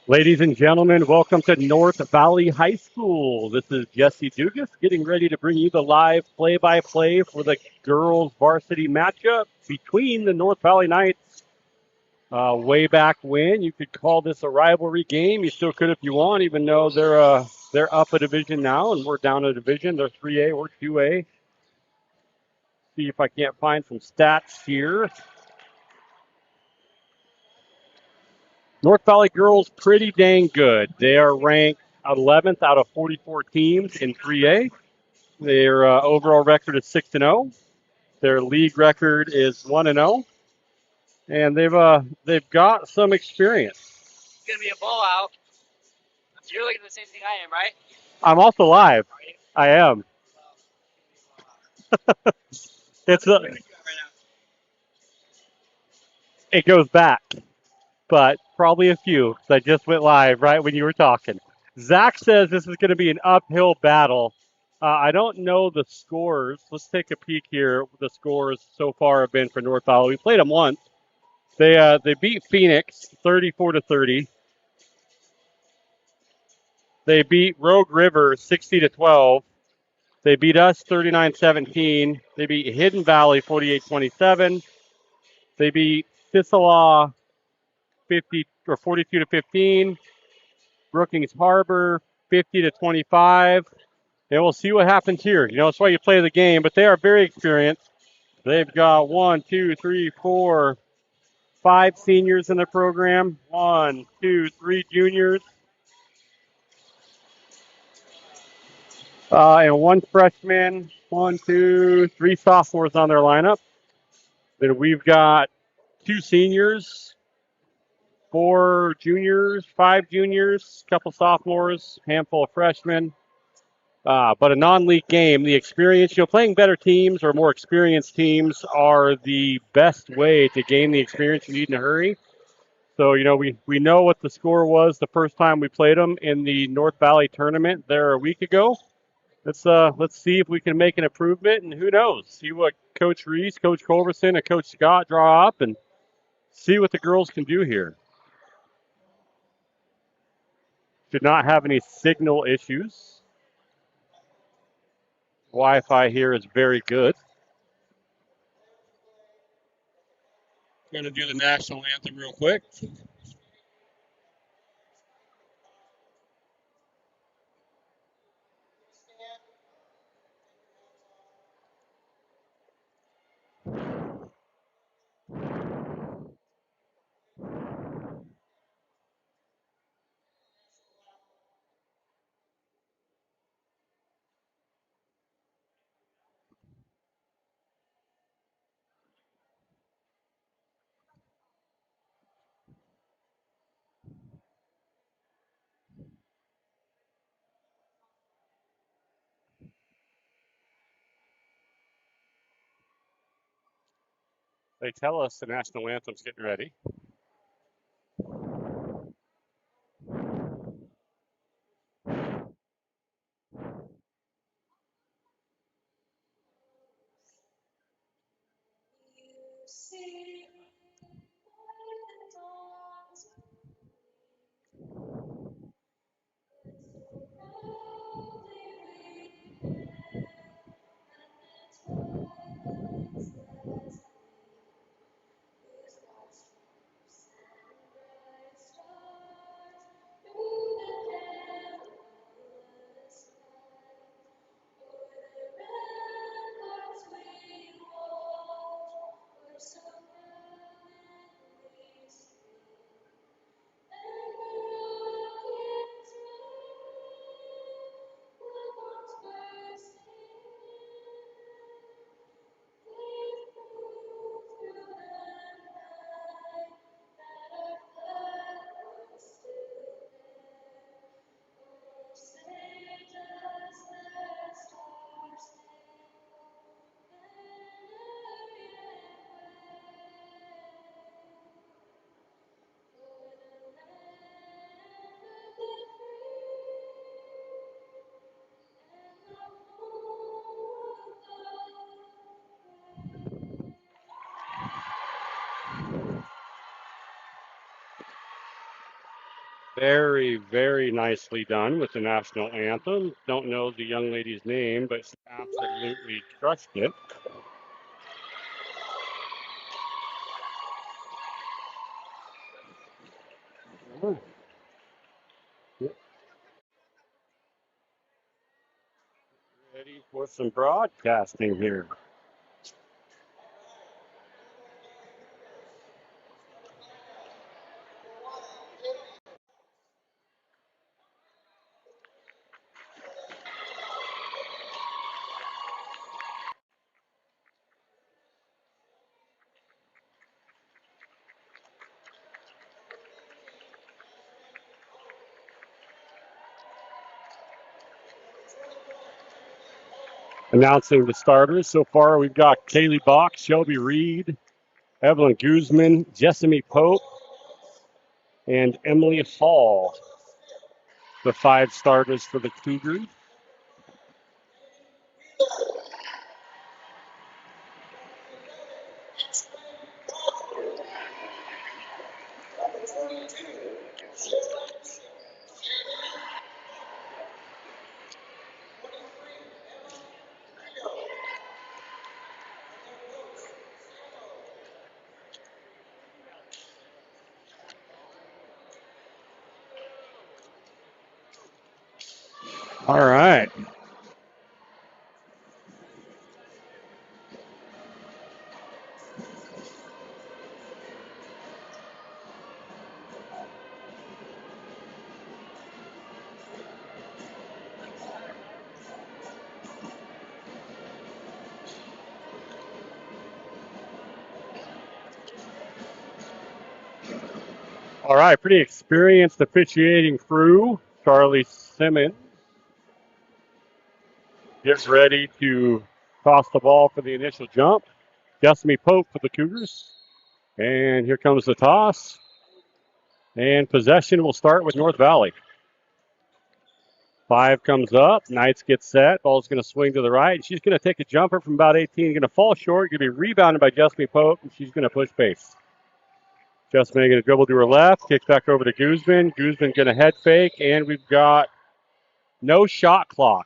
Ladies and gentlemen, welcome to North Valley High School. This is Jesse Dugas getting ready to bring you the live play-by-play for the girls varsity matchup between the North Valley Knights. Way back when, you could call this a rivalry game. You still could if you want, even though they're up a division now and we're down a division. They're 3A or 2A. See if I can't find some stats here. North Valley girls pretty dang good. They are ranked 11th out of 44 teams in 3A. Their overall record is 6-0. Their league record is 1-0, and they've got some experience. It's gonna be a blowout. You're looking at the same thing I am, right? I'm also live. I am. It's it goes back, but probably a few. I just went live right when you were talking. Zach says this is going to be an uphill battle. I don't know the scores. Let's take a peek here. The scores so far have been for North Valley. We played them once. They beat Phoenix 34-30. They beat Rogue River 60-12. They beat us 39-17. They beat Hidden Valley 48-27. They beat Thistleaw 50 or 42-15. Brookings Harbor 50-25. And we'll see what happens here. You know, that's why you play the game, but they are very experienced. They've got 5 seniors in the program. 3 juniors. And 1 freshman. 3 sophomores on their lineup. Then we've got 2 seniors, 4 juniors, 5 juniors, a couple sophomores, handful of freshmen. But a non-league game, the experience, playing better teams or more experienced teams are the best way to gain the experience you need in a hurry. So, we know what the score was the first time we played them in the North Valley tournament there a week ago. Let's see if we can make an improvement, and who knows? See what Coach Reese, Coach Culberson, and Coach Scott draw up, and see what the girls can do here. Should not have any signal issues. Wi-Fi here is very good. Going to do the national anthem real quick. They tell us the national anthem's getting ready. Very, very nicely done with the national anthem. Don't know the young lady's name, but she absolutely crushed it. Ready for some broadcasting here. Announcing the starters. So far, we've got Kaylee Bach, Shelby Reed, Evelyn Guzman, Jessamy Pope, and Emily Hall, the 5 starters for the Cougars. All right. All right, pretty experienced officiating crew. Charlie Simmons gets ready to toss the ball for the initial jump. Jessamy Pope for the Cougars. And here comes the toss. And possession will start with North Valley. 5 comes up. Knights gets set. Ball's going to swing to the right. She's going to take a jumper from about 18. Going to fall short. Going to be rebounded by Jessamy Pope. And she's going to push base. Jessamy going to dribble to her left. Kick back over to Guzman. Guzman going to head fake. And we've got no shot clock.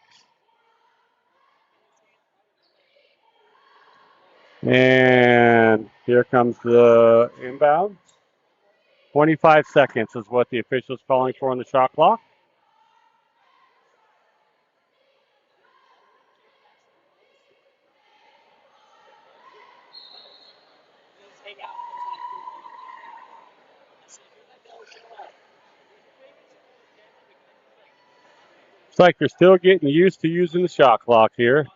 And here comes the inbound. 25 seconds is what the official's calling for on the shot clock. Looks like they're still getting used to using the shot clock here.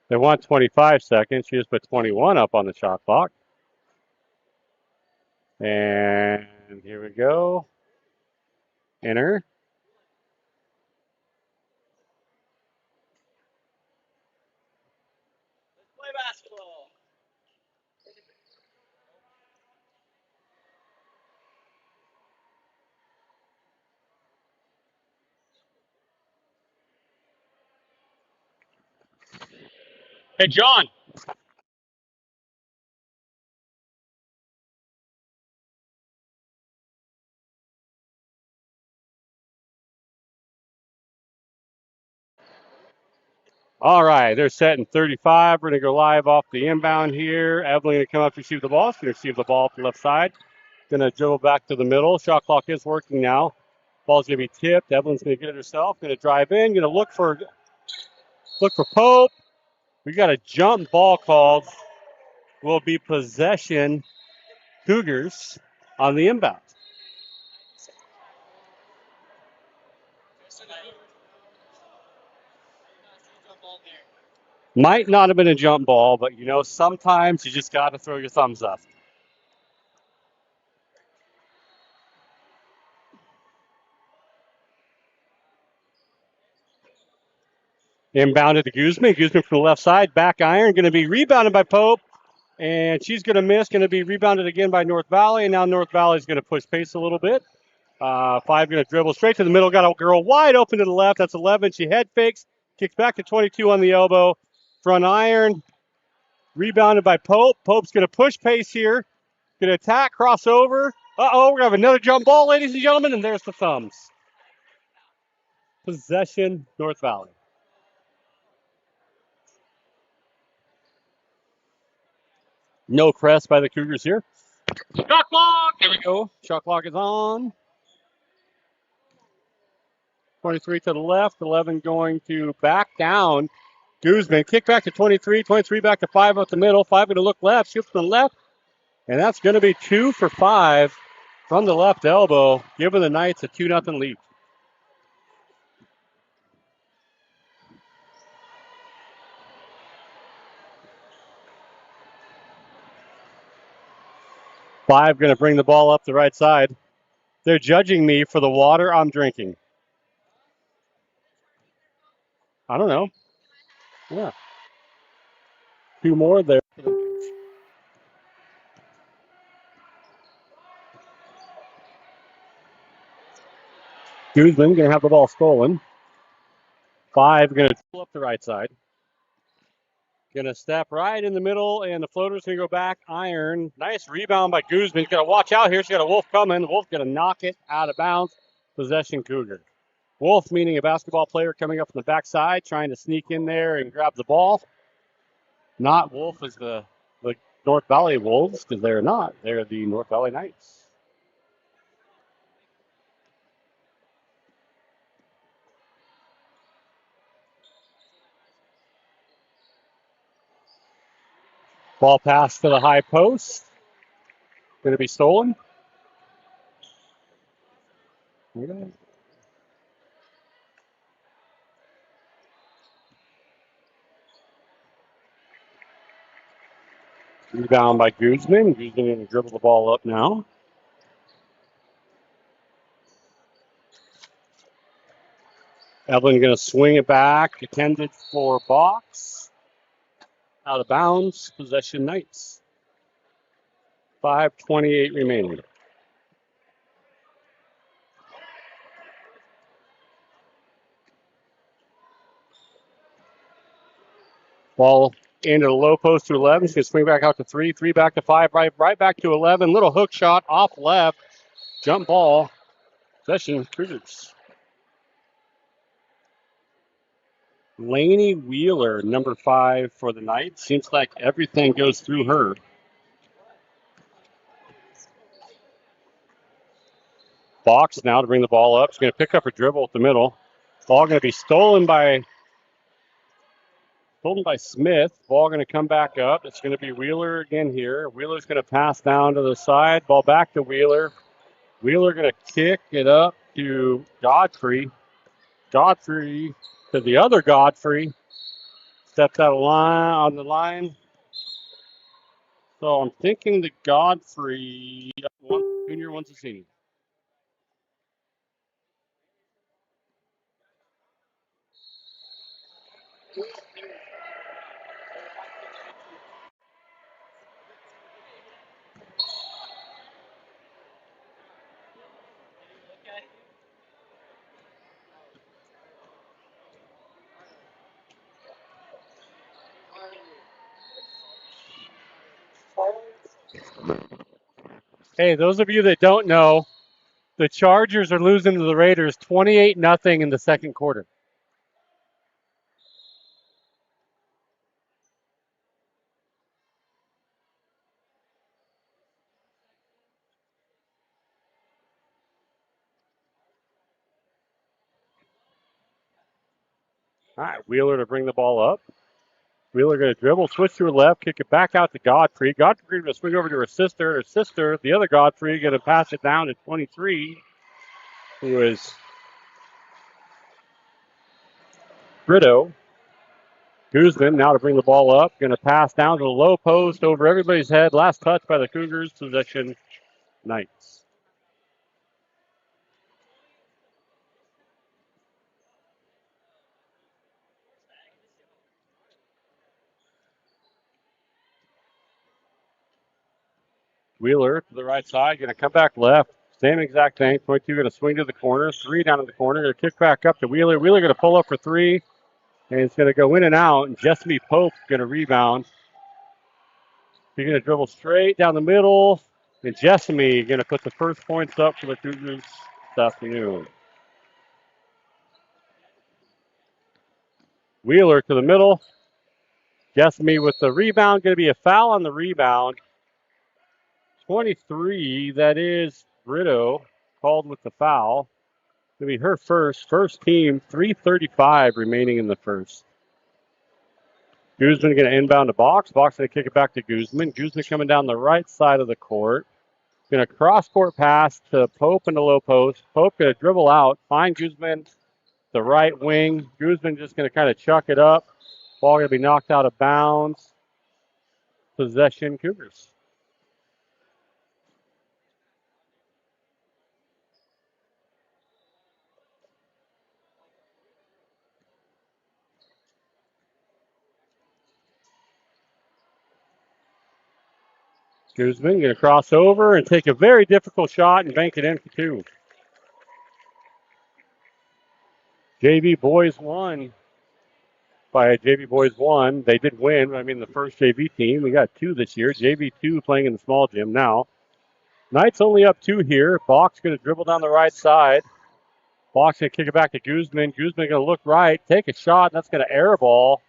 They want 25 seconds. She just put 21 up on the shot clock. And here we go. Enter. Play basketball. Hey, John. All right, they're setting 35. We're going to go live off the inbound here. Evelyn going to come up to receive the ball. She's going to receive the ball from the left side. Going to dribble back to the middle. Shot clock is working now. Ball's going to be tipped. Evelyn's going to get it herself. Going to drive in. Going to look for Pope. We got a jump ball called. Will be possession Cougars on the inbound. Might not have been a jump ball, but you know, sometimes you just got to throw your thumbs up. Inbounded to Guzman. Guzman from the left side. Back iron. Going to be rebounded by Pope. And she's going to miss, going to be rebounded again by North Valley. And now North Valley is going to push pace a little bit. 5 going to dribble straight to the middle. Got a girl wide open to the left. That's 11. She head fakes. Kicks back to 22 on the elbow. Front iron. Rebounded by Pope. Pope's going to push pace here. Going to attack, crossover. Uh-oh, we're going to have another jump ball, ladies and gentlemen. And there's the thumbs. Possession, North Valley. No crest by the Cougars here. Shot clock. There we go. Shot clock is on. 23 to the left. 11 going to back down. Guzman kick back to 23. 23 back to 5 up the middle. 5 going to look left. Shoots from the left. And that's going to be 2 for 5 from the left elbow, giving the Knights a 2-0 lead. Five going to bring the ball up the right side. They're judging me for the water I'm drinking. I don't know. Yeah. 2 more there. Guzman going to have the ball stolen. 5 going to pull up the right side. Going to step right in the middle, and the floater's going to go back iron. Nice rebound by Guzman. Got to watch out here. She's got a Wolf coming. The Wolf going to knock it out of bounds. Possession Cougar. Wolf, meaning a basketball player coming up from the backside, trying to sneak in there and grab the ball. Not Wolf as the North Valley Wolves, because they're not. They're the North Valley Knights. Ball pass to the high post. Going to be stolen. Rebound by Guzman. Guzman going to dribble the ball up now. Evelyn going to swing it back. Intended for box. Out of bounds. Possession Knights. 5:28 remaining. Ball into the low post to 11. She's going to swing back out to 3. 3 back to 5. Right back to 11. Little hook shot off left. Jump ball. Possession Cougars. Lainey Wheeler, number 5 for the Knights. Seems like everything goes through her. Box now to bring the ball up. She's going to pick up her dribble at the middle. Ball going to be stolen by Smith. Ball going to come back up. It's going to be Wheeler again here. Wheeler's going to pass down to the side. Ball back to Wheeler. Wheeler going to kick it up to Godfrey. Godfrey to the other Godfrey. Steps out of line on the line. So I'm thinking the Godfrey, one junior, one's a senior. Hey, those of you that don't know, the Chargers are losing to the Raiders 28-0 in the second quarter. All right, Wheeler to bring the ball up. Wheeler going to dribble, switch to her left, kick it back out to Godfrey. Godfrey going to swing over to her sister. Her sister, the other Godfrey, going to pass it down to 23, who is Brito. Guzman now to bring the ball up. Going to pass down to the low post over everybody's head. Last touch by the Cougars. Possession Knights. Wheeler to the right side, going to come back left. Same exact thing. 22 going to swing to the corner. 3 down to the corner. Going to kick back up to Wheeler. Wheeler going to pull up for 3. And it's going to go in and out. And Jessamy Pope going to rebound. He's going to dribble straight down the middle. And Jessamy going to put the first points up for the Cougars this afternoon. Wheeler to the middle. Jessamy with the rebound. Going to be a foul on the rebound. 23, that is Brito, called with the foul. Going to be her first team, 3:35 remaining in the first. Guzman going to inbound to Box. Box going to kick it back to Guzman. Guzman coming down the right side of the court. Going to cross-court pass to Pope in the low post. Pope going to dribble out, find Guzman, the right wing. Guzman just going to kind of chuck it up. Ball going to be knocked out of bounds. Possession, Cougars. Guzman going to cross over and take a very difficult shot and bank it in for 2. JV boys won by JV boys won. They did win. I mean, the first JV team. We got 2 this year. JV 2 playing in the small gym now. Knights only up 2 here. Box going to dribble down the right side. Box going to kick it back to Guzman. Guzman going to look right, take a shot, and that's going to air ball.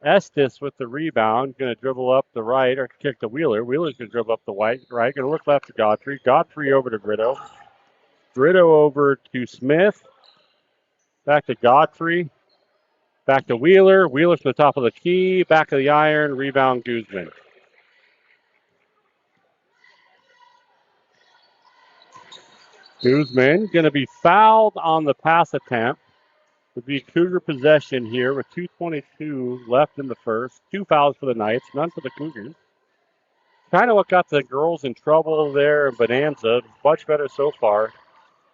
Estes with the rebound, going to dribble up the right or kick to Wheeler. Wheeler's going to dribble up the right, going to look left to Godfrey. Godfrey over to Brito. Brito over to Smith. Back to Godfrey. Back to Wheeler. Wheeler from the top of the key. Back of the iron. Rebound Guzman. Guzman going to be fouled on the pass attempt. Would be Cougar possession here with 2:22 left in the first. 2 fouls for the Knights, none for the Cougars. Kind of what got the girls in trouble there in Bonanza. Much better so far.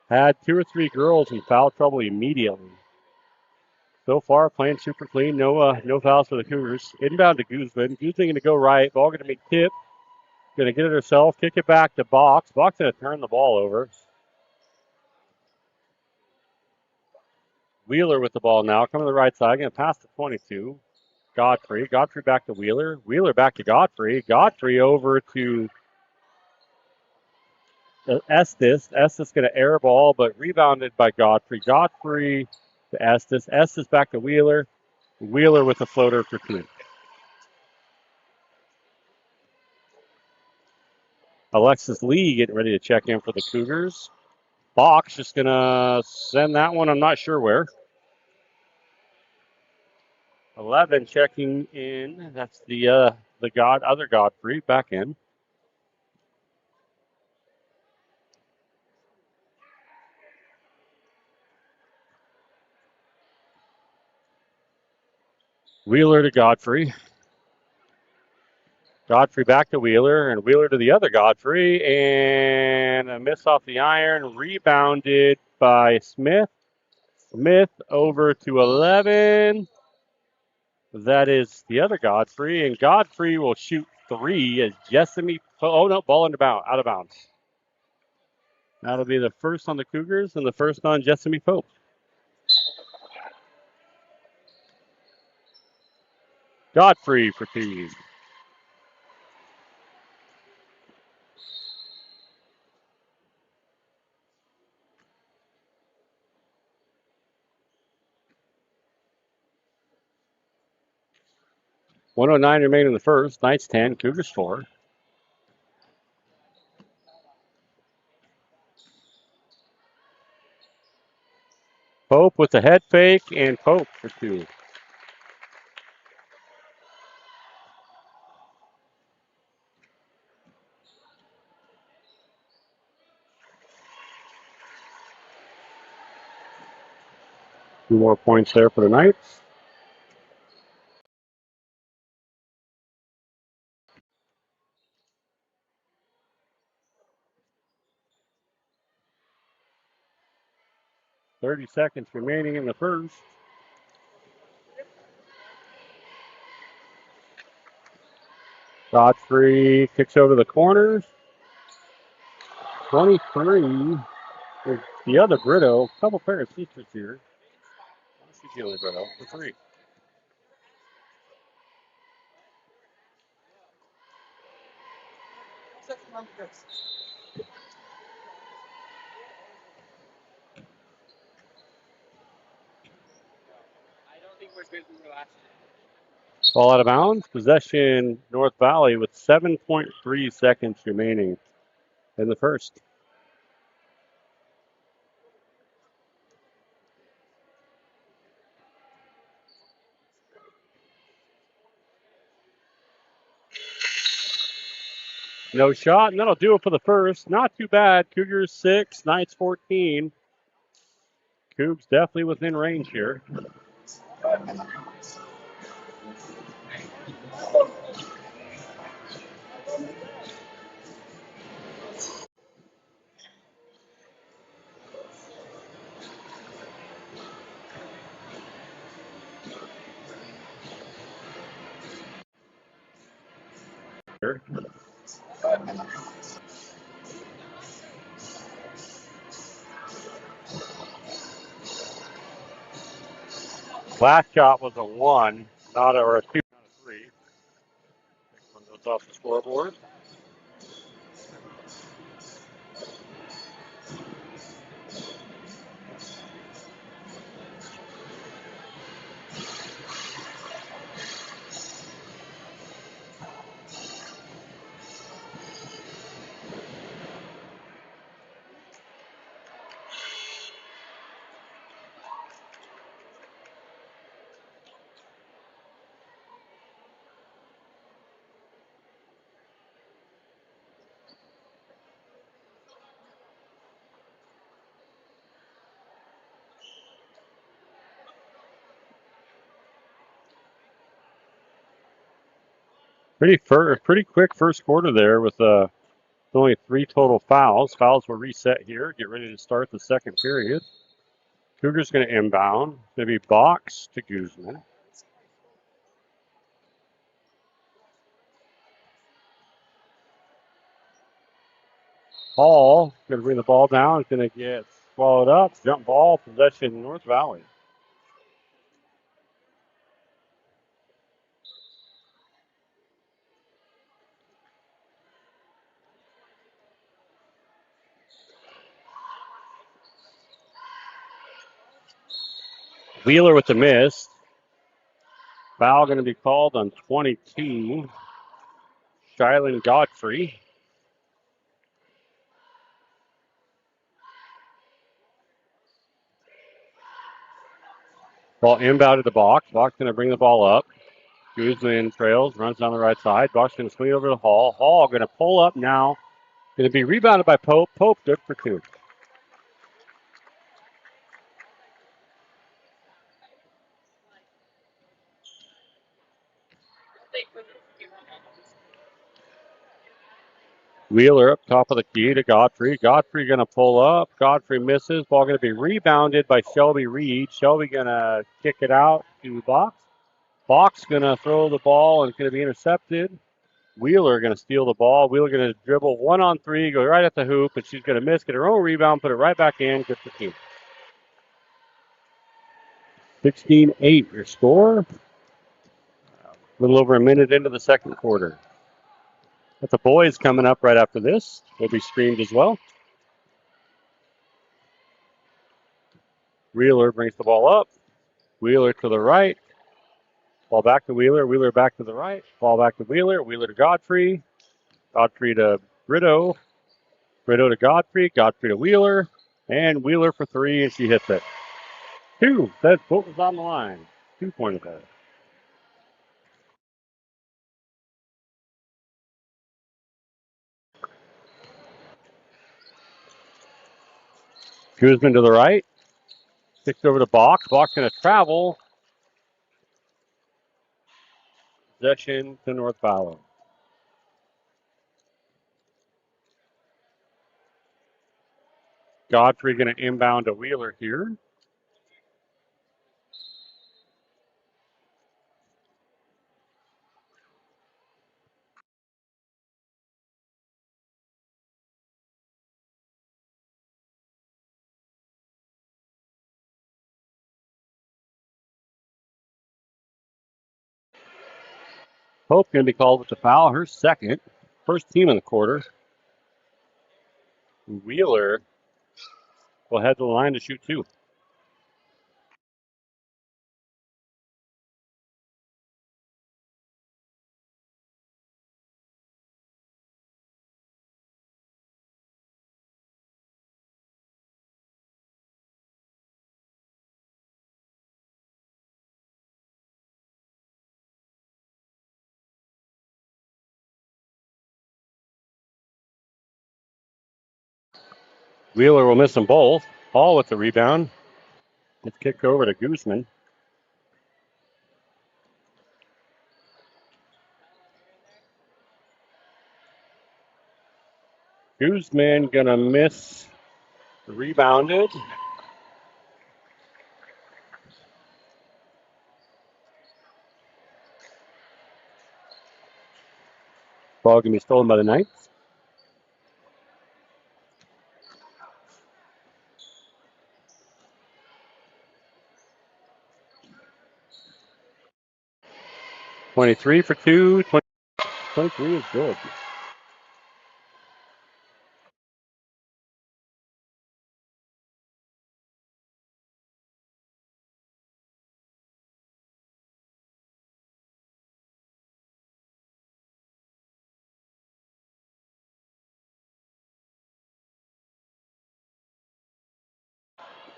Had 2 or 3 girls in foul trouble immediately. So far, playing super clean. No fouls for the Cougars. Inbound to Guzman. Guzman going to go right. Ball going to be tipped. Going to get it herself. Kick it back to Box. Box going to turn the ball over. Wheeler with the ball now. Coming to the right side. Going to pass to 22. Godfrey. Godfrey back to Wheeler. Wheeler back to Godfrey. Godfrey over to Estes. Estes going to air ball, but rebounded by Godfrey. Godfrey to Estes. Estes back to Wheeler. Wheeler with a floater for 2. Alexis Lee getting ready to check in for the Cougars. Box just going to send that one. I'm not sure where. 11 checking in. That's the other Godfrey back in. Wheeler to Godfrey. Godfrey back to Wheeler, and Wheeler to the other Godfrey, and a miss off the iron, rebounded by Smith. Smith over to 11. That is the other Godfrey, and Godfrey will shoot 3 as Jessamy. Oh no, ball out of bounds. That'll be the first on the Cougars and the first on Jessamy Pope. Godfrey for 2. 109 remaining in the first. Knights 10, Cougars 4. Pope with the head fake, and Pope for 2. Two more points there for the Knights. .30 seconds remaining in the first. Godfrey kicks over the corners. 23 is the other Brito. A couple pair of sisters here. She's the only Brito for 3. Ball out of bounds. Possession North Valley with 7.3 seconds remaining in the first. No shot, and that'll do it for the first. Not too bad. Cougars 6, Knights 14. Cougs definitely within range here. Last shot was a 1, not a, or a 2, not a 3. Next one goes off the scoreboard. Pretty quick first quarter there with only 3 total fouls. Fouls will reset here. Get ready to start the second period. Cougars going to inbound. Going to be Box to Guzman. Hall going to bring the ball down. It's going to get swallowed up. Jump ball, possession North Valley. Wheeler with the miss. Foul going to be called on 22. Shyland Godfrey. Ball inbound to the box. Box going to bring the ball up. Guzman trails, runs down the right side. Box going to swing over to Hall. Hall going to pull up now. Going to be rebounded by Pope. Pope good for 2. Wheeler up top of the key to Godfrey. Godfrey going to pull up. Godfrey misses. Ball going to be rebounded by Shelby Reed. Shelby going to kick it out to Box. Box going to throw the ball and it's going to be intercepted. Wheeler going to steal the ball. Wheeler going to dribble 1-on-3, go right at the hoop, and she's going to miss, get her own rebound, put it right back in. Good for team. 16-8 your score. A little over a minute into the second quarter. But the boys coming up right after this will be streamed as well. Wheeler brings the ball up. Wheeler to the right. Ball back to Wheeler. Wheeler back to the right. Ball back to Wheeler. Wheeler to Godfrey. Godfrey to Brito. Brito to Godfrey. Godfrey to Wheeler. And Wheeler for 3, and she hits it. 2. That's what was on the line. 2-point ahead. Guzman to the right. Kicks over to Box. Box going to travel. Possession to North Valley. Godfrey going to inbound to Wheeler here. Pope going to be called with the foul. Her second. First team in the quarter. Wheeler will head to the line to shoot two. Wheeler will miss them both. Hall with the rebound. It's kicked over to Guzman. Guzman going to miss. Rebounded. Ball going to be stolen by the Knights. .23 for two. 23 is good.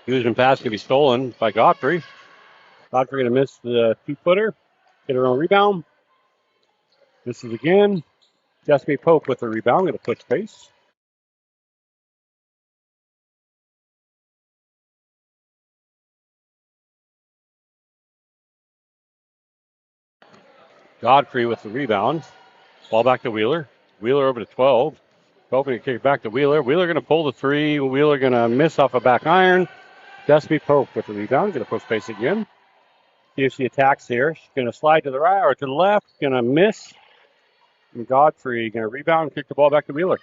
Guzman pass going to be stolen by Godfrey. Godfrey going to miss the two-footer. Get her own rebound. This is again. Jessica Pope with the rebound. Going to push pace. Godfrey with the rebound. Ball back to Wheeler. Wheeler over to 12. 12 going to kick it back to Wheeler. Wheeler going to pull the three. Wheeler going to miss off a back iron. Jessica Pope with the rebound. Going to push pace again. See if she attacks here. She's going to slide to the right or to the left. Going to miss. And Godfrey going to rebound and kick the ball back to Wheeler.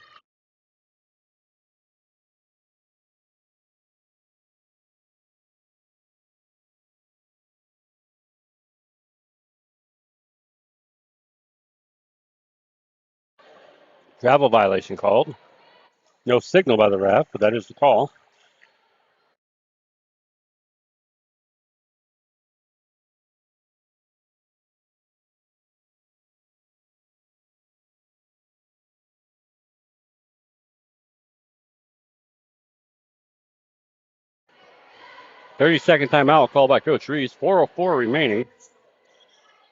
Travel violation called. No signal by the ref, but that is the call. .30-second timeout called by Coach Reese. 4:04 remaining.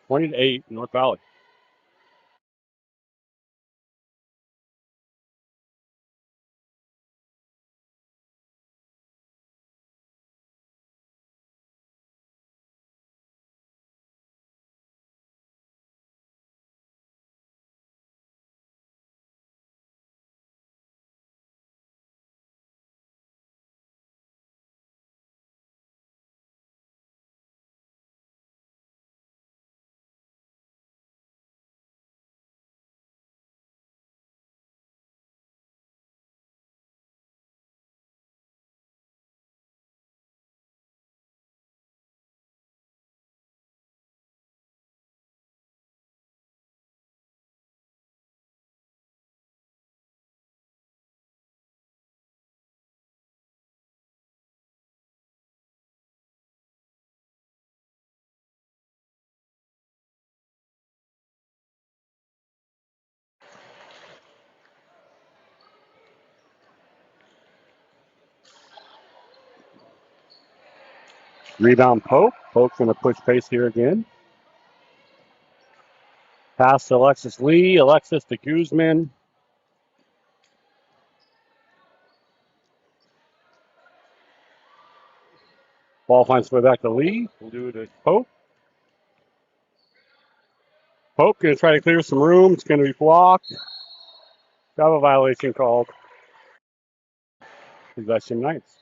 20-8 North Valley. Rebound Pope. Pope's going to push pace here again. Pass to Alexis Lee. Alexis to Guzman. Ball finds its way back to Lee. We'll do it to Pope. Pope going to try to clear some room. It's going to be blocked. Got a violation called. Possession Knights.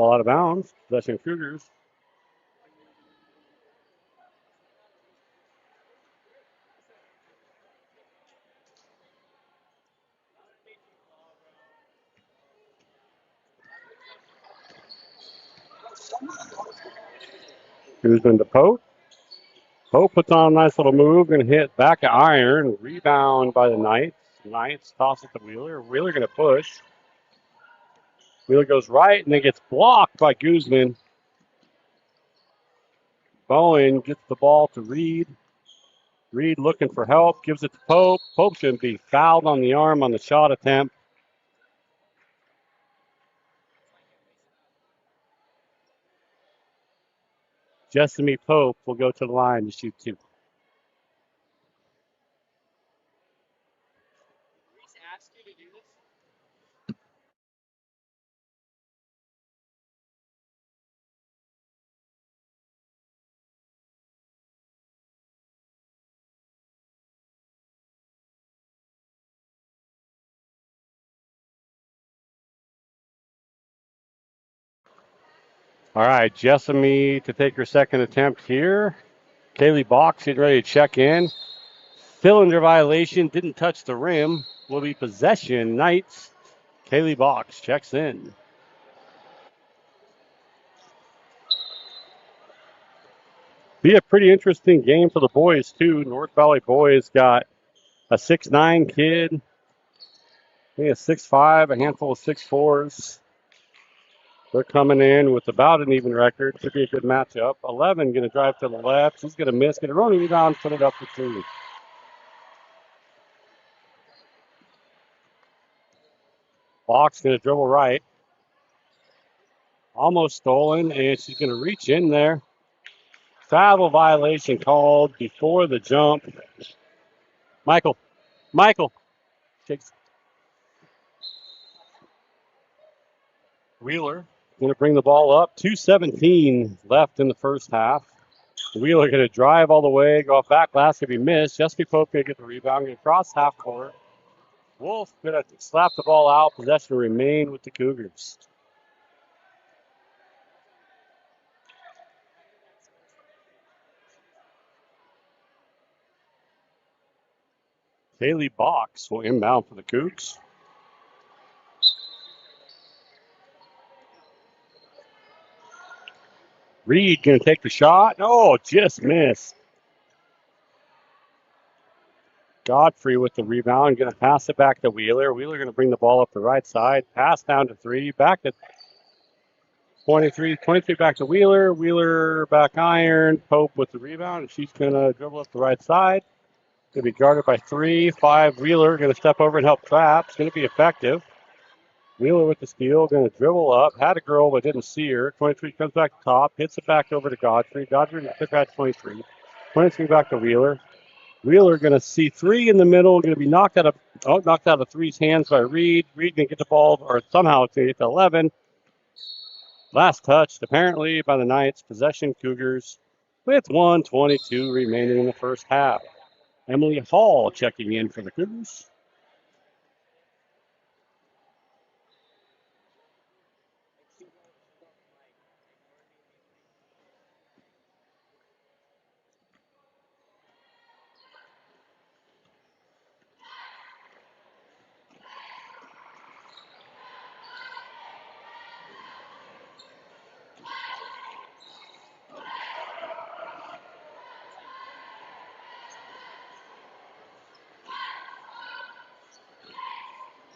Ball out of bounds. Possession Cougars. Guzman to Pope. Pope puts on a nice little move, going to hit back at iron. Rebound by the Knights. Knights toss it to Wheeler. Wheeler going to push. Wheeler goes right and then gets blocked by Guzman. Bowen gets the ball to Reed. Reed looking for help, gives it to Pope. Pope's going to be fouled on the arm on the shot attempt. Jessamy Pope will go to the line to shoot two. All right, Jessamy to take her second attempt here. Kaylee Box getting ready to check in. Cylinder violation, didn't touch the rim. Will be possession, Knights. Kaylee Box checks in. Be a pretty interesting game for the boys, too. North Valley boys got a 6'9 kid, I think a 6'5, a handful of 6'4s. They're coming in with about an even record. Should be a good matchup. 11 going to drive to the left. She's going to miss. Get a running rebound, put it up for two. Box going to dribble right. Almost stolen, and she's going to reach in there. Travel violation called before the jump. Michael takes Wheeler. Going to bring the ball up. 2:17 left in the first half. Wheeler going to drive all the way, go off back glass, going to be missed. Jessica Pope going to get the rebound, going to cross half court. Wolf going to slap the ball out. Possession remain with the Cougars. Kaylee Box will inbound for the Cougs. Reed going to take the shot. Oh, just missed. Godfrey with the rebound. Going to pass it back to Wheeler. Wheeler going to bring the ball up the right side. Pass down to three. Back to 23. 23 back to Wheeler. Wheeler back iron. Pope with the rebound. And she's going to dribble up the right side. Going to be guarded by 3-5. Wheeler going to step over and help trap. It's going to be effective. Wheeler with the steal, going to dribble up. Had a girl, but didn't see her. 23 comes back to top, hits it back over to Godfrey. Godfrey took out 23. 23 back to Wheeler. Wheeler going to see three in the middle, going to be knocked out of three's hands by Reed. Reed going to get the ball, or somehow it's going to get to 11. Last touched, apparently, by the Knights. Possession Cougars with 1:22 remaining in the first half. Emily Hall checking in for the Cougars.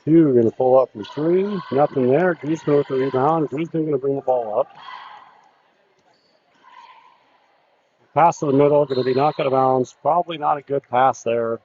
Two going to pull up from three. Nothing there. Guzman with the rebound. Guzman going to bring the ball up. Pass to the middle. Going to be knocked out of bounds. Probably not a good pass there.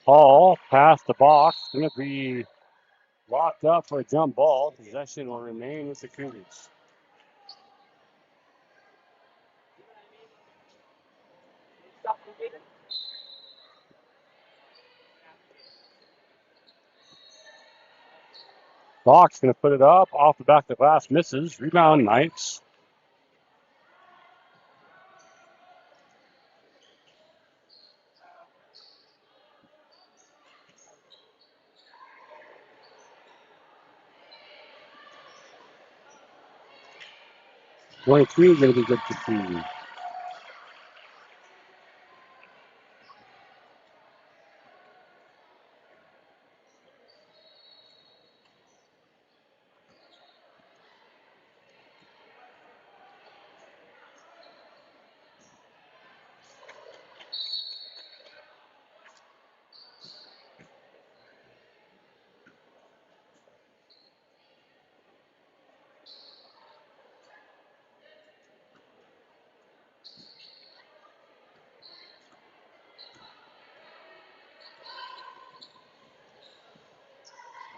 Hall past the box. Going to be locked up for a jump ball. Possession will remain with the Cougars. Box going to put it up off the back of the glass. Misses. Rebound Knights. Going to be good to see.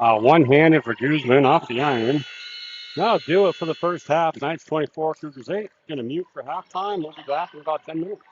One-handed for Guzman off the iron. That'll do it for the first half. Knights 24, Cougars 8. Going to mute for halftime. We'll be back in about 10 minutes.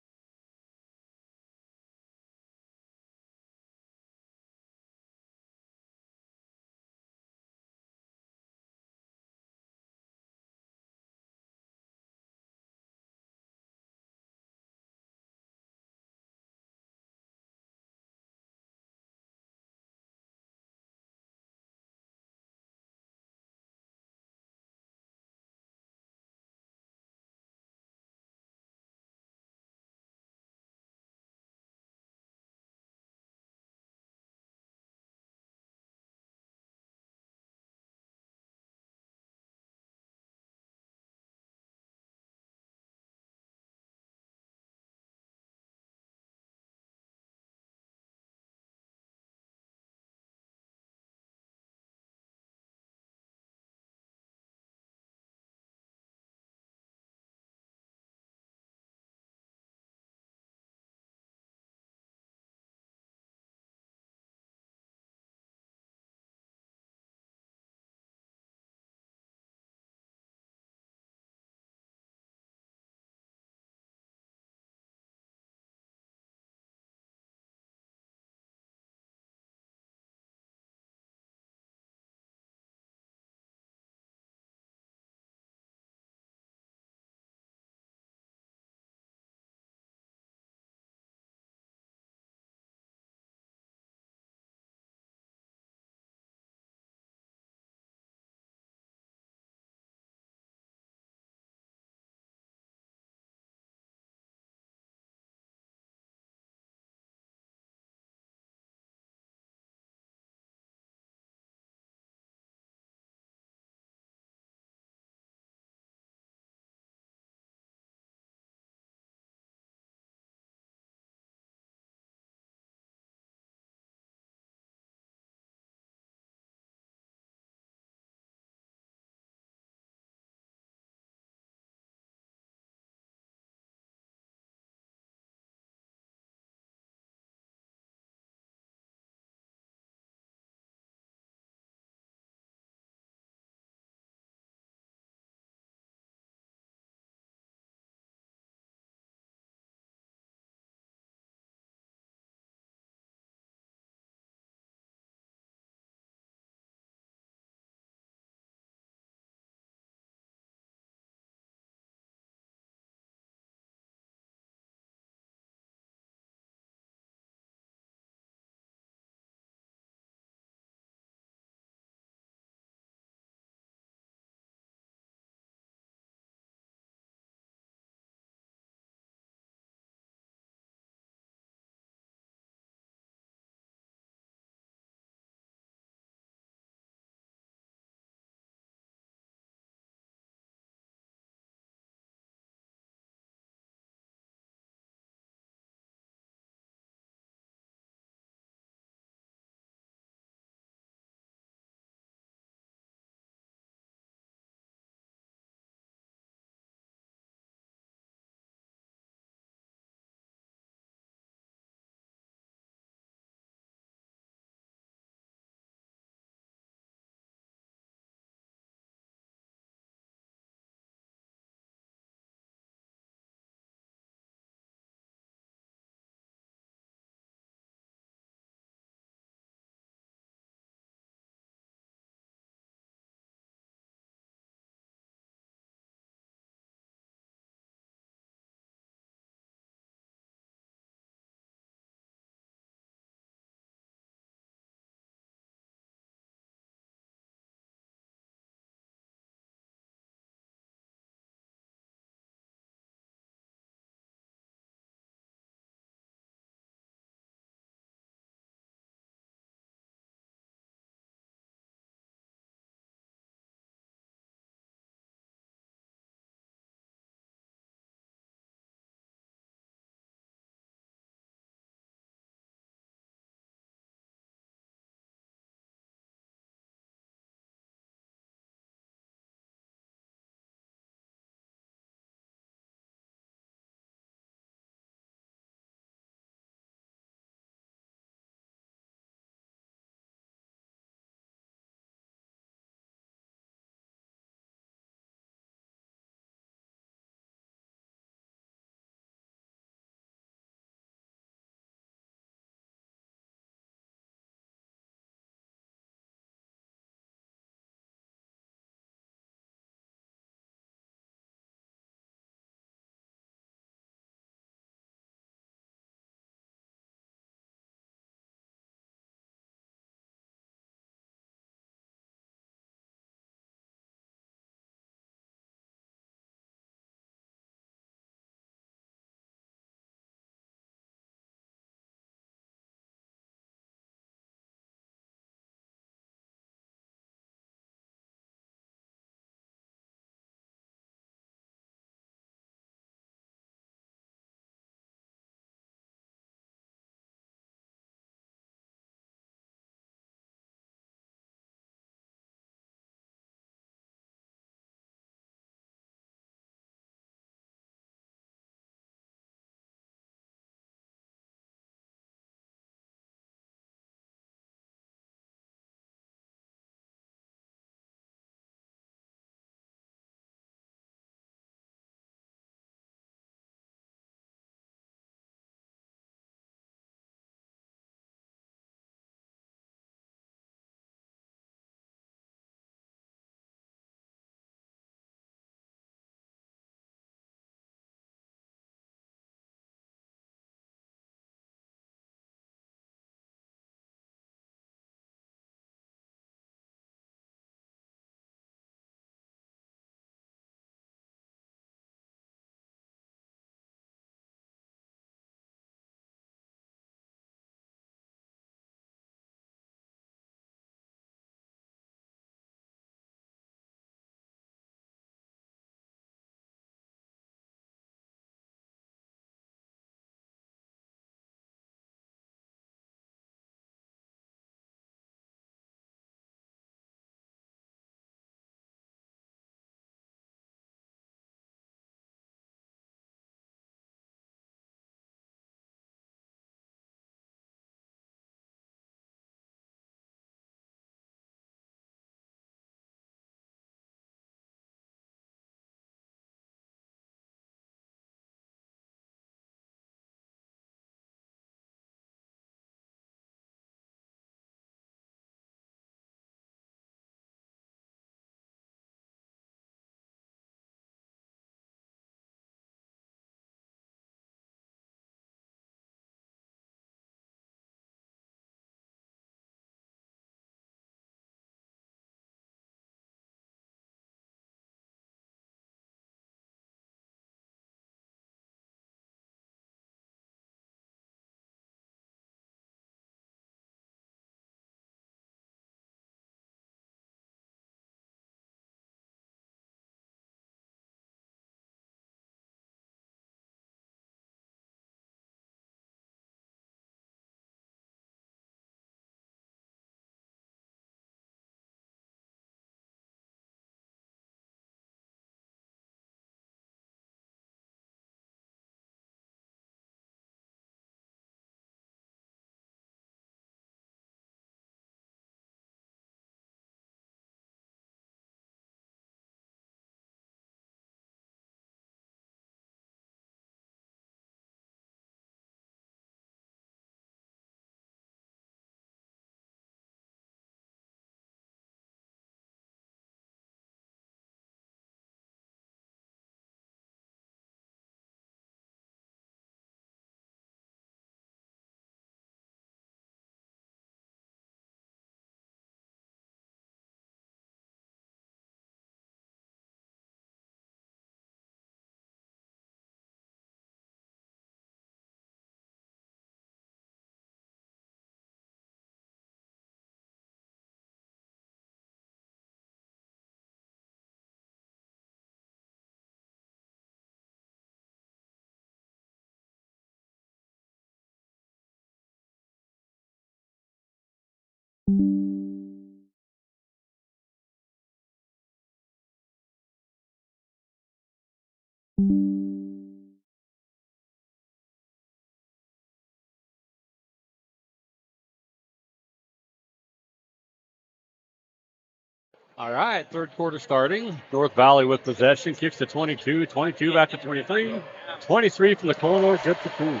All right, third quarter starting. North Valley with possession, kicks to 22, 22 back to 23, 23 from the corner, good for two.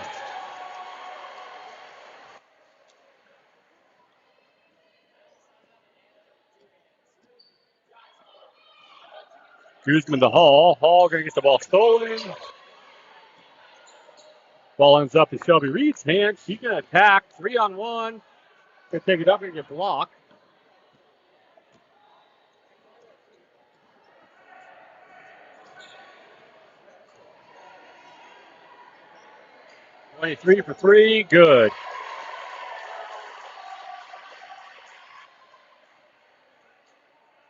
Guzman to Hall. Hall going to get the ball stolen. Ball ends up in Shelby Reed's hands. She's going to attack. 3-on-1. Going to take it up and get blocked. Twenty-three for three. Good.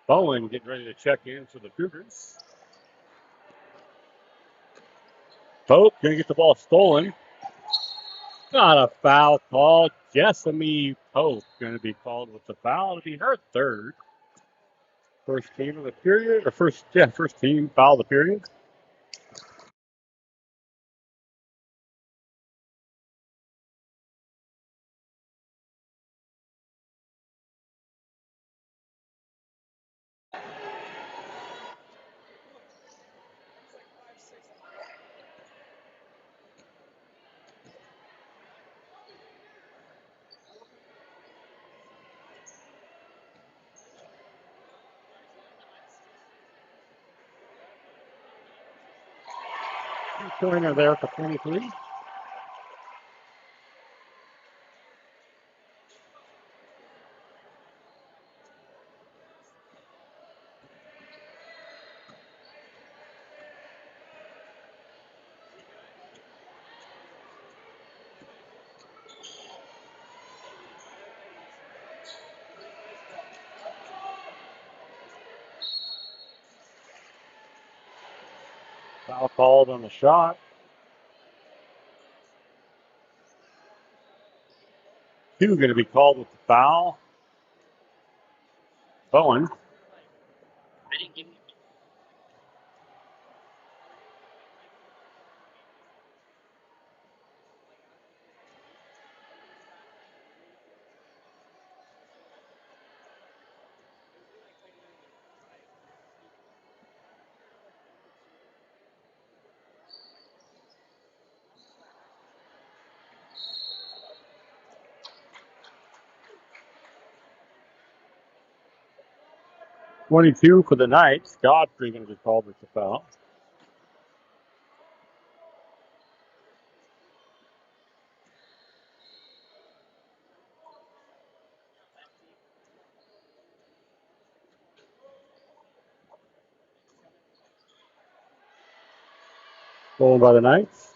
Bowen getting ready to check in for the Cougars. Pope going to get the ball stolen. Not a foul call. Jessamy Pope going to be called with the foul. It'll be her third. First team of the period, or first team foul of the period. Two-pointer there for 23. Foul called on the shot. Two going to be called with the foul. Bowen. 22 for the Knights. Godfrey going to be called with the foul. Stolen by the Knights.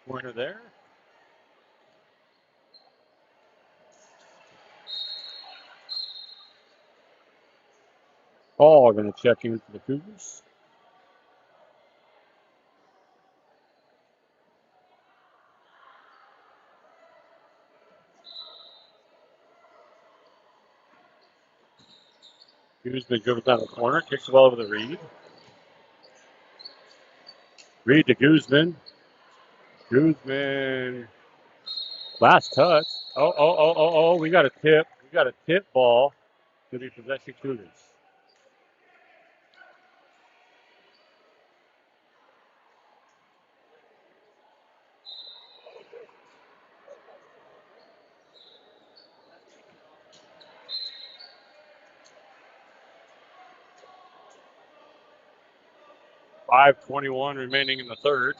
Three-pointer there. Hall going to check in for the Cougars. Guzman goes down the corner, kicks the ball over to Reed. Reed to Guzman. Guzman. Last touch. Oh. We got a tip. We got a tip ball to the possession Cougars. .5:21 remaining in the third.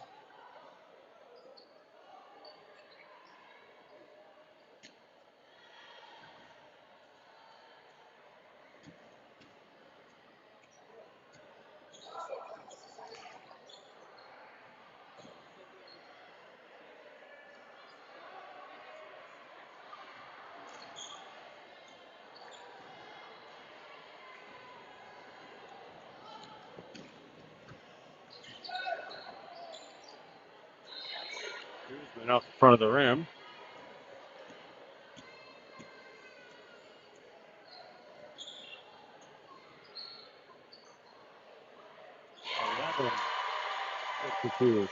and out the front of the rim. Two.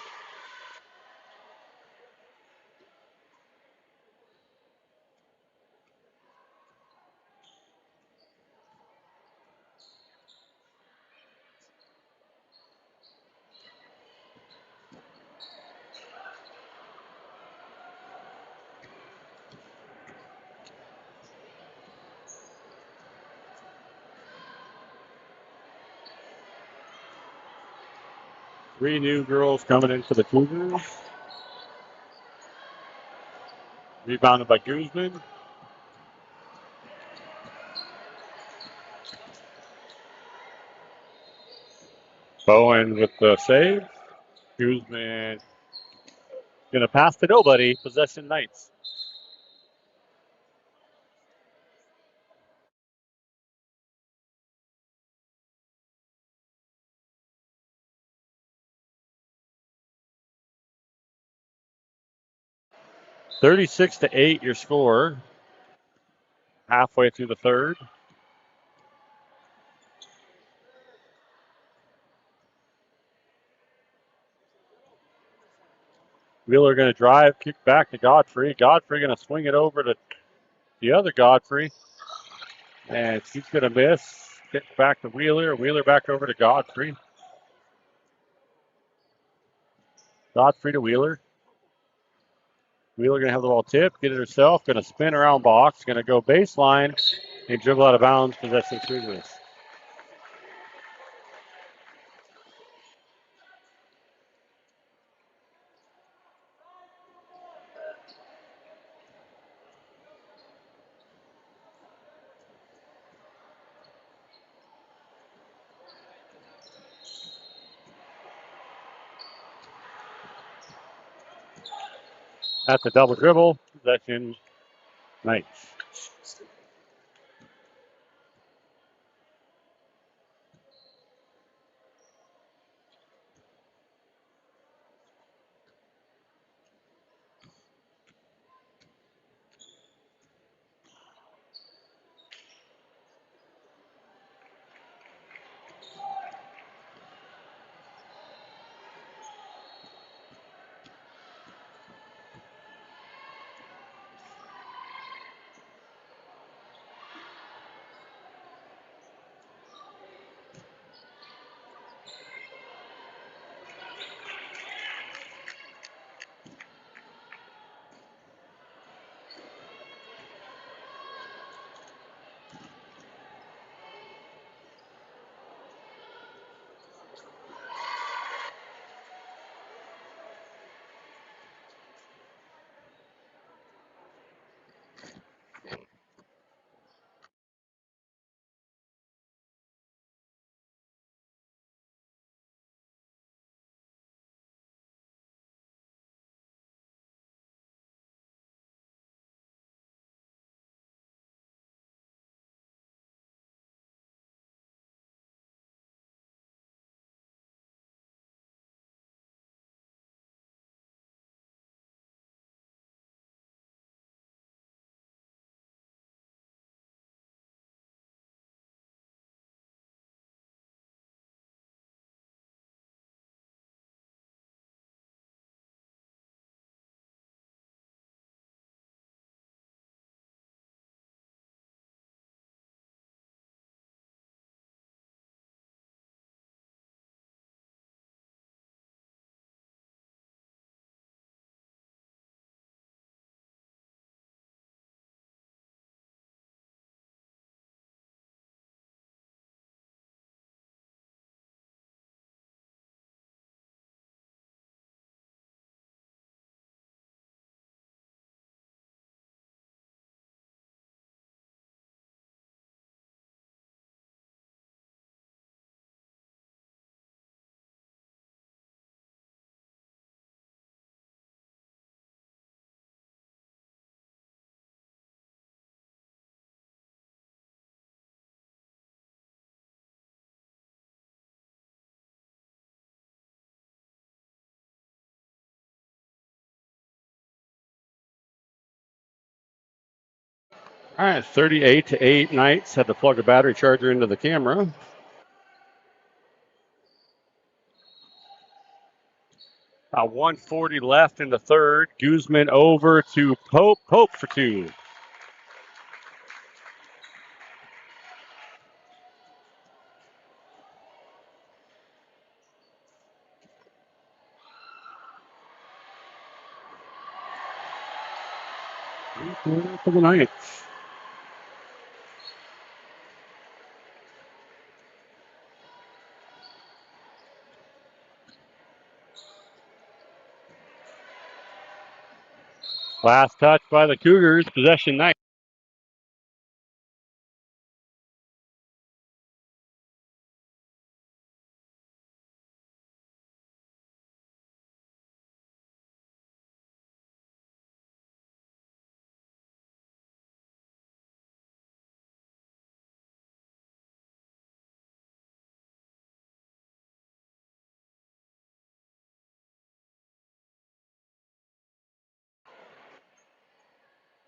Three new girls coming in for the Cougars. Rebounded by Guzman. Bowen with the save. Guzman gonna pass to nobody. Possession Knights. (36-8) your score. Halfway through the third. Wheeler going to drive, kick back to Godfrey. Godfrey going to swing it over to the other Godfrey. And she's going to miss. Kick back to Wheeler. Wheeler back over to Godfrey. Godfrey to Wheeler. Wheeler going to have the ball tipped, get it herself. Going to spin around box. Going to go baseline and dribble out of bounds. Possession Cougars. At the double dribble. Possession Knights. All right, 38-8 Knights. Had to plug a battery charger into the camera. About 140 left in the third. Guzman over to Pope. Pope for two. For the Knights. Last touch by the Cougars. Possession Knights.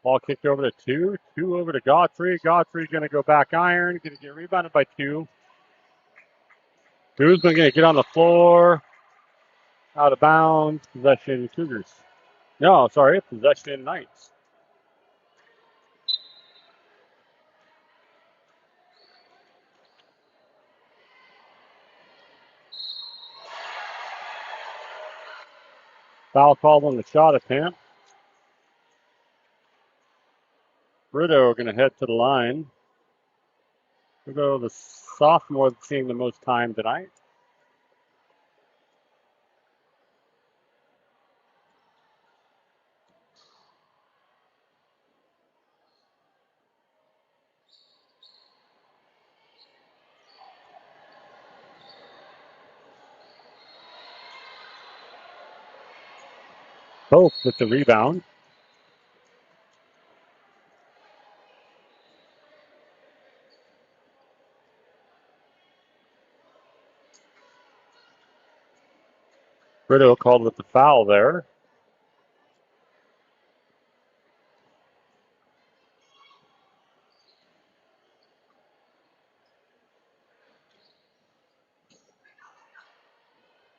Ball kicked over to two. Two over to Godfrey. Godfrey's going to go back iron. Going to get rebounded by two. Guzman going to get on the floor. Out of bounds. Possession Cougars. No, sorry. Possession Knights. Foul called on the shot attempt. Brito going to head to the line. Brito, the sophomore, seeing the most time tonight. Pope with the rebound. Brito called with the foul there.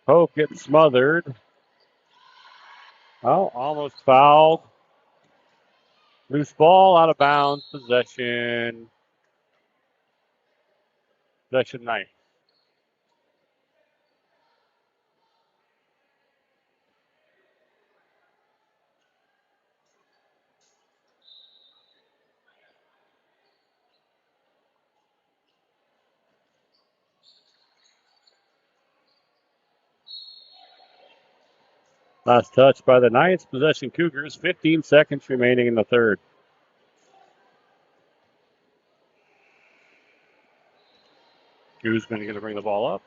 Pope gets smothered. Oh, almost fouled. Loose ball, out of bounds, possession. Possession Knight. Last touch by the Knights. Possession Cougars. 15 seconds remaining in the third. Guzman going to bring the ball up.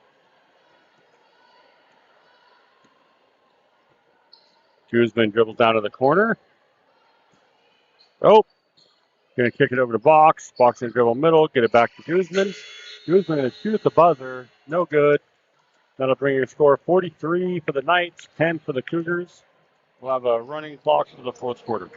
Guzman dribbles down to the corner. Oh, going to kick it over to Box. Box going to dribble middle. Get it back to Guzman. Guzman going to shoot at the buzzer. No good. That'll bring your score 43 for the Knights, 10 for the Cougars. We'll have a running clock for the fourth quarter.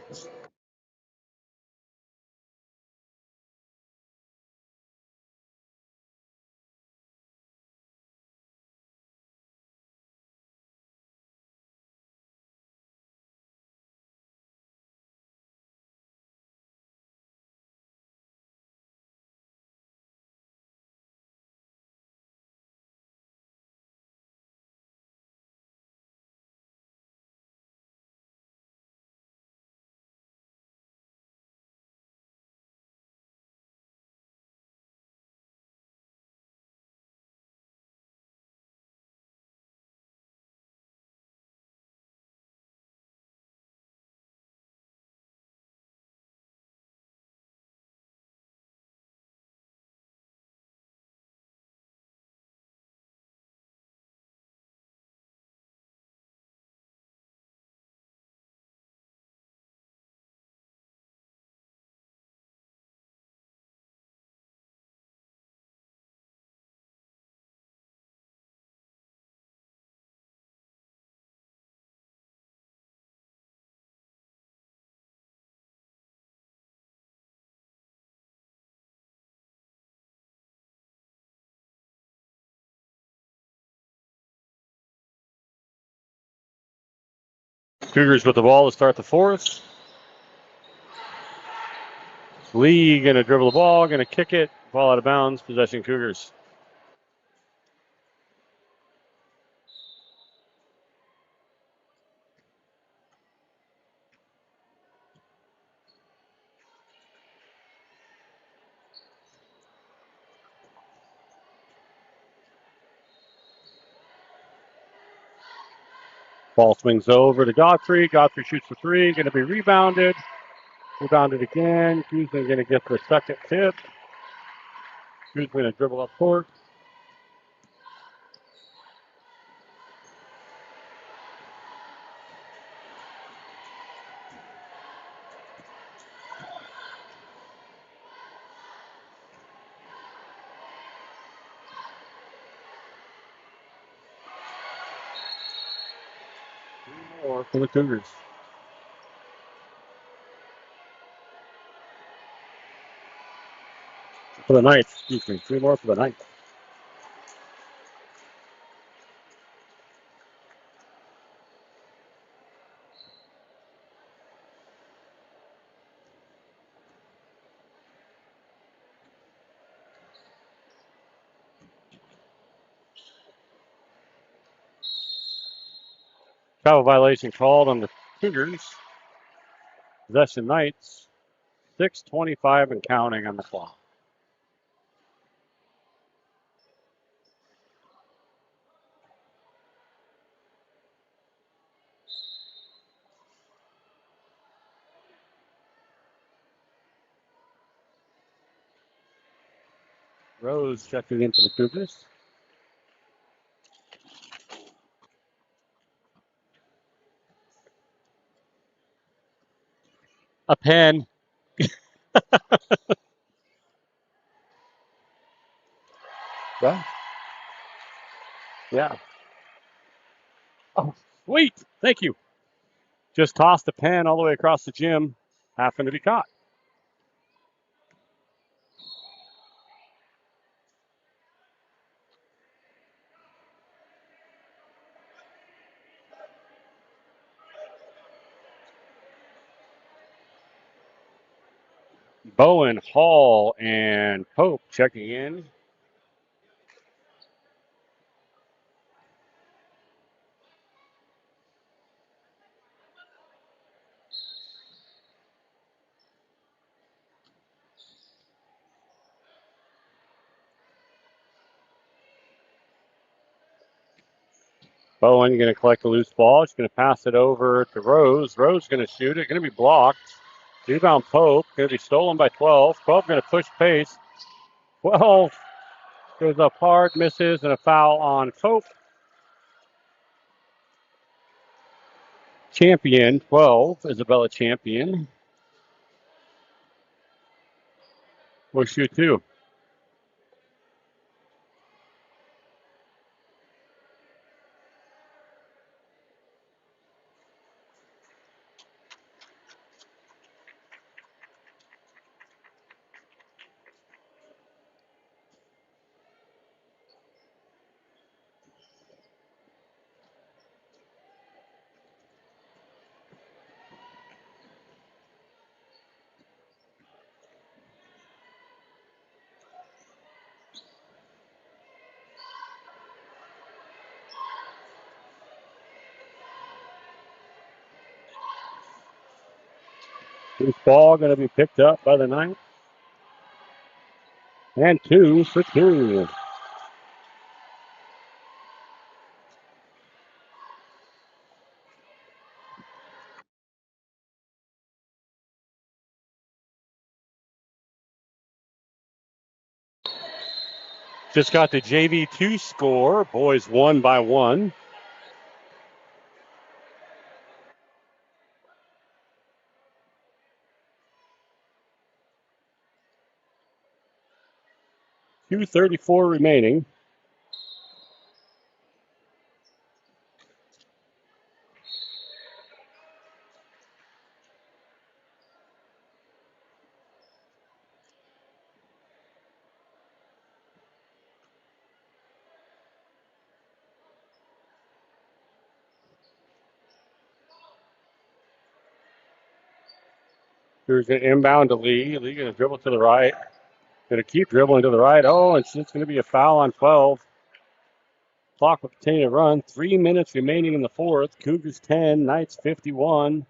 Cougars with the ball to start the fourth. Lee going to dribble the ball, going to kick it. Ball out of bounds. Possession Cougars. Ball swings over to Godfrey. Godfrey shoots for three. Going to be rebounded. Rebounded again. Kuzma going to get the second tip. Kuzma going to dribble up court. Three more for the Cougars. For the Knights, excuse me. Three more for the Knights. Travel violation called on the Cougars. Possession Knights. 6:25 and counting on the clock. Rose checking into the Cougars. A pen. Yeah. Yeah. Oh, sweet. Thank you. Just tossed a pen all the way across the gym. Happened to be caught. Bowen, Hall, and Pope checking in. Bowen going to collect the loose ball. He's going to pass it over to Rose. Rose going to shoot it. Going to be blocked. Rebound Pope. Going to be stolen by 12. 12 going to push pace. 12 goes up hard, misses, and a foul on Pope. Champion, 12, Isabella Champion. Will shoot two. This ball going to be picked up by the Knights. And two for two. Just got the JV2 score. Boys won by one. .234 remaining. Here's an inbound to Lee. Lee going to dribble to the right. Going to keep dribbling to the right. Oh, it's going to be a foul on 12. Clock will continue to run. 3 minutes remaining in the fourth. Cougars 10, Knights 51.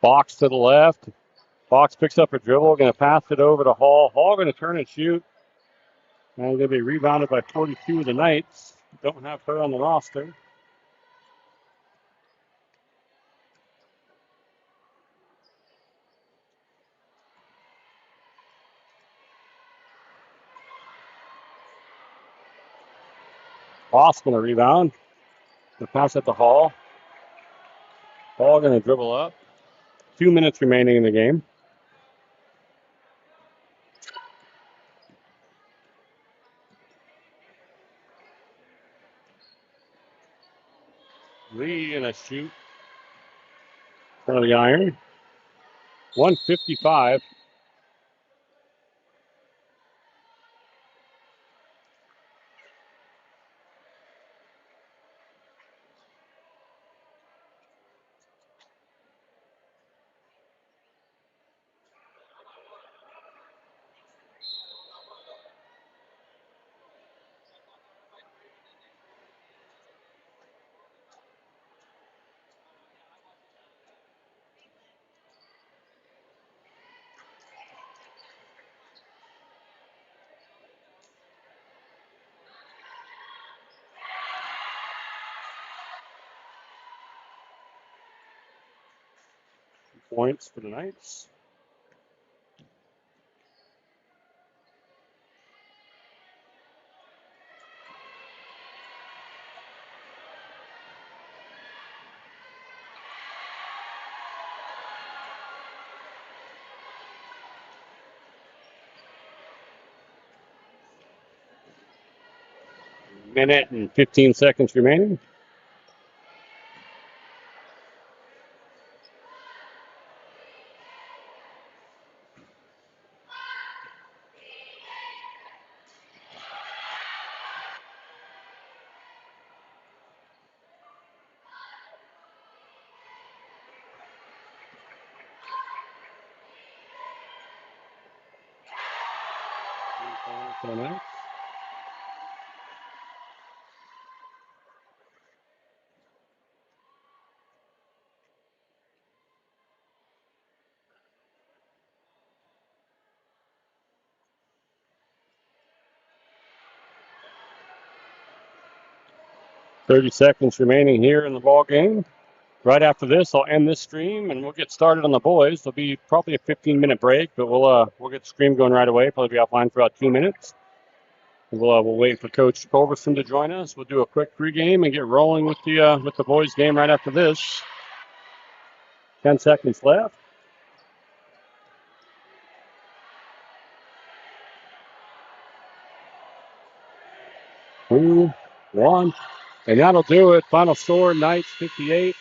Fox to the left. Fox picks up a dribble. Going to pass it over to Hall. Hall going to turn and shoot. And going to be rebounded by 42 of the Knights. Don't have her on the roster. Fox going to rebound. The pass at the Hall. Hall going to dribble up. 2 minutes remaining in the game. Lee going to shoot. Front of the iron. 155. Points for the Knights. Minute and 15 seconds remaining. For the Knights. Thirty seconds remaining here in the ball game. Right after this, I'll end this stream and we'll get started on the boys. There'll be probably a 15-minute break, but we'll get the stream going right away. Probably be offline for about 2 minutes. We'll wait for Coach Culberson to join us. We'll do a quick pregame and get rolling with the boys game right after this. 10 seconds left. 2, 1, and that'll do it. Final score: Knights 58.